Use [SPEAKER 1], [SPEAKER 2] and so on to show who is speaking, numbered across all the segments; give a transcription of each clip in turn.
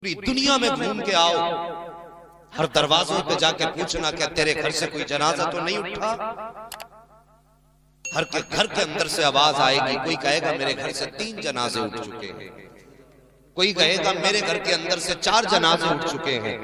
[SPEAKER 1] پوری دنیا میں گھوم کے آؤ، ہر دروازوں پہ جا کے پوچھنا کہ تیرے گھر سے کوئی جنازہ تو نہیں اٹھا۔ ہر کے گھر کے اندر سے آواز آئے گی، کوئی کہے گا میرے گھر سے 3 جنازے اٹھ چکے ہیں، کوئی کہے گا میرے گھر کے اندر سے 4 جنازے اٹھ چکے ہیں،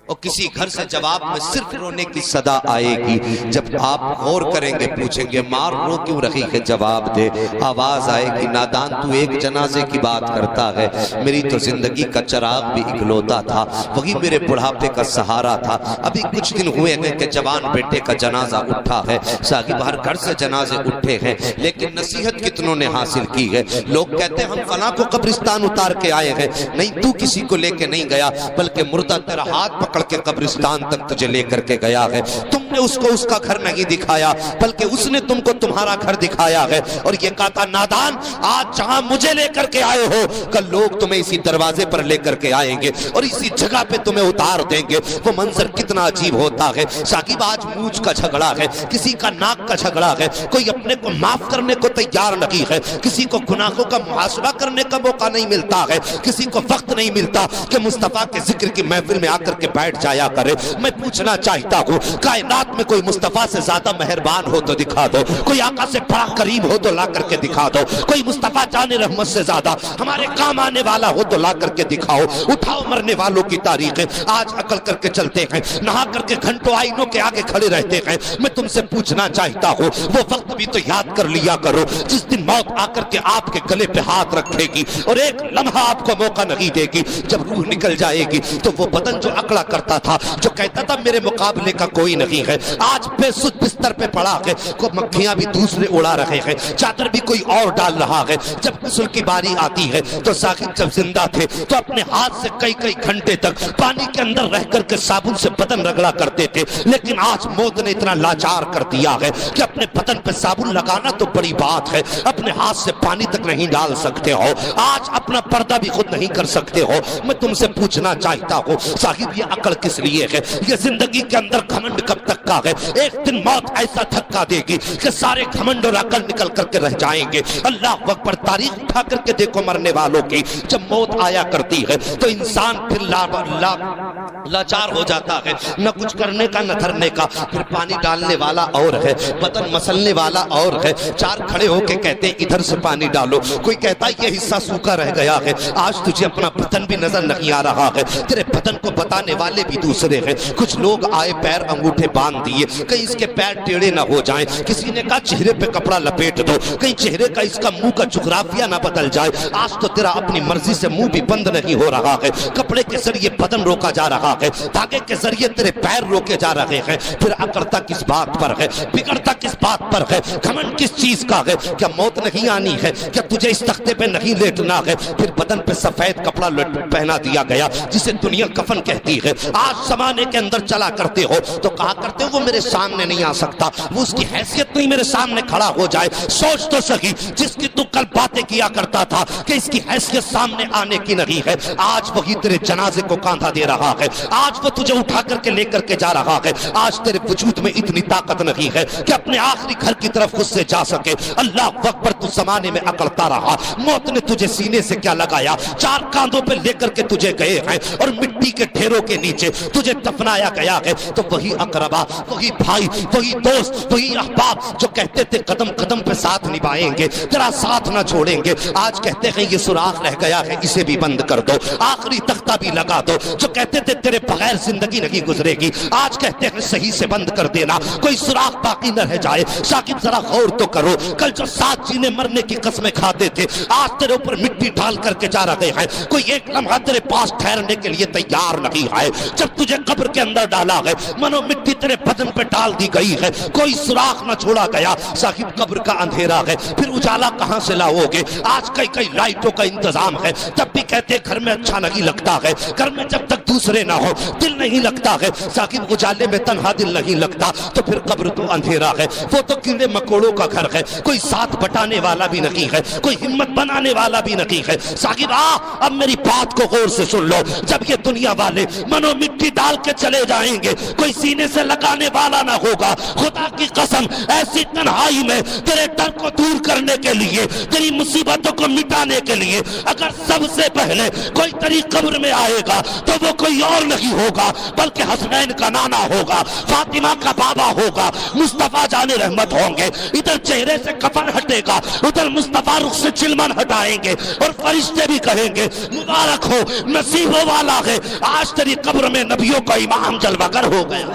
[SPEAKER 1] اور کسی گھر سے جواب میں صرف رونے کی صدا آئے گی۔ جب آپ غور کریں گے پوچھیں گے مار رو کیوں رہی ہے، جواب دے، آواز آئے گی نادان تو ایک جنازے کی بات کرتا ہے، میری تو زندگی کا چراغ بھی اکلوتا تھا، وہی میرے بڑھاپے کا سہارا تھا، ابھی کچھ دن ہوئے ہیں کہ جوان بیٹے کا جنازہ اٹھا ہے۔ ساقب ہر گھر سے جنازے اٹھے ہیں، لیکن نصیحت کتنوں نے حاصل کی ہے۔ لوگ کہتے ہیں ہم فلاں کو قبرستان اتار کے آئے ہیں، نہیں تو کسی کو لے کے نہیں گیا، بلکہ مردہ تیرا ہاتھ پکڑ کے قبرستان تک تجھے لے کر کے گیا ہے، تم نے اس کو اس کا گھر نہیں دکھایا، بلکہ اس نے تم کو تمہارا گھر دکھایا ہے، اور یہ کہا تھا نادان آج جہاں مجھے لے کر کے آئے ہو، کل لوگ تمہیں اسی دروازے پر لے کر کے آئیں گے اور اسی جگہ پہ تمہیں اتار دیں گے۔ وہ منظر کتنا عجیب ہوتا ہے۔ ساقب آج مونچھ کا جھگڑا ہے، کسی کا ناک کا جھگڑا ہے، کوئی اپنے کو معاف کرنے کو تیار نہیں ہے، کسی کو گناہوں کا محاسبہ کرنے کا موقع نہیں ملتا ہے، کسی کو وقت نہیں ملتا کہ مصطفیٰ کے ذکر کی محفل میں آ کر کے بیٹھ جایا کرے۔ میں پوچھنا چاہتا ہوں کائنات میں کوئی مصطفیٰ سے زیادہ مہربان ہو تو دکھا دو، کوئی آقا سے بڑا قریب ہو تو لا کر کے دکھا دو، کوئی مصطفیٰ جان رحمت سے زیادہ ہمارے کام آنے والا ہو تو لا کر کے دکھاؤ۔ اٹھاؤ مرنے والوں کی تاریخیں، آج عقل کر کے چلتے ہیں، نہا کر کے گھنٹوں آئینوں کے آگے کھڑے رہتے ہیں۔ میں تم سے پوچھنا چاہتا ہوں وہ وقت بھی تو یاد کر لیا کرو جس دن موت آ کر کے آپ کے گلے پہ ہاتھ رکھے گی اور ایک لمحہ آپ کو موقع نہیں دے گی، جب روح نکل جائے گی تو وہ بدن جو اکڑا کرتا تھا، جو کہتا تھا میرے مقابلے کا کوئی نہیں ہے، آج بے سود بستر پہ پڑا ہے، کو مکھیاں بھی دوسرے اڑا رہے ہیں، چادر بھی کوئی اور ڈال رہا ہے۔ جب غسل کی باری آتی ہے تو ساقب جب زندہ تھے تو اپنے ہاتھ سے کئی گھنٹے تک پانی کے اندر رہ کر کے صابن سے بدن رگڑا کرتے تھے، لیکن آج موت نے اتنا لاچار کر دیا ہے کہ اپنے بدن پہ صابن لگانا تو بڑی بات ہے، اپنے ہاتھ سے پانی تک نہیں ڈال سکتے ہو، آج اپنا پردہ بھی خود نہیں کر سکتے ہو۔ میں تم سے پوچھنا چاہتا ہوں صاحب یہ عقل کس لیے ہے، یہ زندگی کے اندر گھمنڈ کب تک کا ہے؟ ایک دن موت ایسا دھکا دے گی کہ سارے گھمنڈ اور عقل نکل کر کے رہ جائیں گے۔ اللہ اکبر، تاریخ اٹھا کر کے دیکھو مرنے والوں کی، جب موت آیا کرتی ہے تو انسان پھر لاچار ہو جاتا ہے، نہ کچھ کرنے کا نہ دھرنے کا، پھر پانی ڈالنے والا اور ہے، بدن مسلنے والا اور ہے، 4 کھڑے ہو کے کہتے ہیں ادھر سے پانی ڈالو، کوئی کہتا ہے یہ حصہ سوکھا رہ گیا ہے، آج تجھے اپنا بدن بھی نظر نہیں آ رہا ہے، تیرے بدن کو بتانے والے بھی دوسرے ہیں۔ کچھ لوگ آئے پیر انگوٹھے باندھ دیے، کہیں اس کے پیر ٹیڑے نہ ہو جائیں، کسی نے کہا چہرے پہ کپڑا لپیٹ دو، کہیں چہرے کا اس کا منہ کا جغرافیہ نہ بدل جائے، آج تو تیرا اپنی مرضی سے منہ بھی بند نہیں ہو رہا ہے، کپڑے کے ذریعے بدن روکا جا رہا ہے، دھاگے کے ذریعے تیرے پیر روکے جا رہے ہیں، پھر اکڑتا کس بات پر ہے، بگڑتا کس بات پر ہے، گھمنڈ کس چیز کا ہے؟ کیا موت نہیں آنی ہے؟ کیا تجھے اس تختے پہ نہیں لیٹنا ہے؟ پھر بدن پہ سفید کپڑا پہنا دیا گیا جسے دنیا کفن کہتی ہے، آج زمانے کے اندر چلا کرتے ہو تو کہا کرتے ہو وہ میرے سامنے نہیں آ سکتا، وہ اس کی حیثیت نہیں میرے سامنے کھڑا ہو جائے۔ سوچ تو سہی، جس کی تو کل باتیں کیا کرتا تھا کہ اس کی حیثیت سامنے آنے کی نہیں ہے، آج وہی تیرے جنازے کو کاندھا دے رہا ہے، آج وہ تجھے اٹھا کر کے لے کر کے جا رہا ہے، آج تیرے وجود میں اتنی طاقت نہیں ہے کہ اپنے آخری گھر کی طرف خود سے جا سکے۔ اللہ اکبر، تو زمانے میں اکڑتا رہا، موت نے تجھے سینے سے کیا لگایا، 4 کاندھوں پہ لے کر کے تجھے گئے ہیں اور مٹی کے ڈھیروں کے نیچے تجھے دفنایا گیا ہے، تو وہی اقربا، وہی بھائی، وہی دوست، وہی احباب جو کہتے تھے قدم قدم پہ ساتھ نبھائیں گے، تیرا ساتھ نہ چھوڑیں گے، آج کہتے ہیں یہ سوراخ رہ گیا ہے اسے بھی بند کر دو، آخری تختہ بھی لگا دو، جو کہتے تھے تیرے بغیر زندگی نہیں گزرے گی، آج کہتے ہیں صحیح سے بند کر دینا، کوئی سوراخ باقی نہ رہ جائے۔ ساقب ذرا غور تو کرو، کل جو ساتھ جینے مرنے کی قسمیں کھاتے تھے آج تیرے اوپر مٹی ڈال کر کے جا رہے ہیں، کوئی ایک لمحہ تیرے پاس ٹھہرنے کے لیے تیار نہیں ہے، جب تجھے قبر کے اندر ڈالا ہے منو مٹی تیرے بدن پہ ڈال دی گئی ہے، کوئی سوراخ نہ چھوڑا گیا۔ صاحب قبر کا اندھیرا ہے، پھر اجالا کہاں سے لاؤ گے؟ آج کئی لائٹوں کا انتظام ہے، تب بھی کہتے گھر میں اچھا نہیں لگتا ہے، گھر میں جب تک دوسرے نہ ہو دل نہیں لگتا ہے، صاحب اجالے میں تنہا دل نہیں لگتا، تو پھر قبر تو اندھیرا ہے، وہ تو کیڑے مکوڑوں کا گھر ہے، کوئی ساتھ بٹانے والا بھی نہیں ہے، کوئی ہمت بنانے والا بھی نہیں ہے۔ صاحب اب میری بات کو غور سے سن لو، جب یہ دنیا والے منو مٹی ڈال کے چلے جائیں گے، کوئی سینے سے لگ
[SPEAKER 2] لگانے والا نہ ہوگا. خدا کی قسم ایسی تنہائی میں تیرے ڈر کو دور کرنے کے لیے, تیری مصیبتوں کو مٹانے کے لیے اگر سب سے پہلے کوئی تیری قبر میں آئے گا تو وہ کوئی اور نہیں ہوگا بلکہ حسنین کا نانا ہوگا, فاطمہ کا بابا ہوگا, مصطفیٰ جان رحمت ہوں گے. ادھر چہرے سے کفن ہٹے گا, ادھر مصطفیٰ رخ سے چلمن ہٹائیں گے اور فرشتے بھی کہیں گے مبارک ہو, نصیب والا ہے, آج تیری قبر میں نبیوں کا امام جلوہ گر ہو گیا.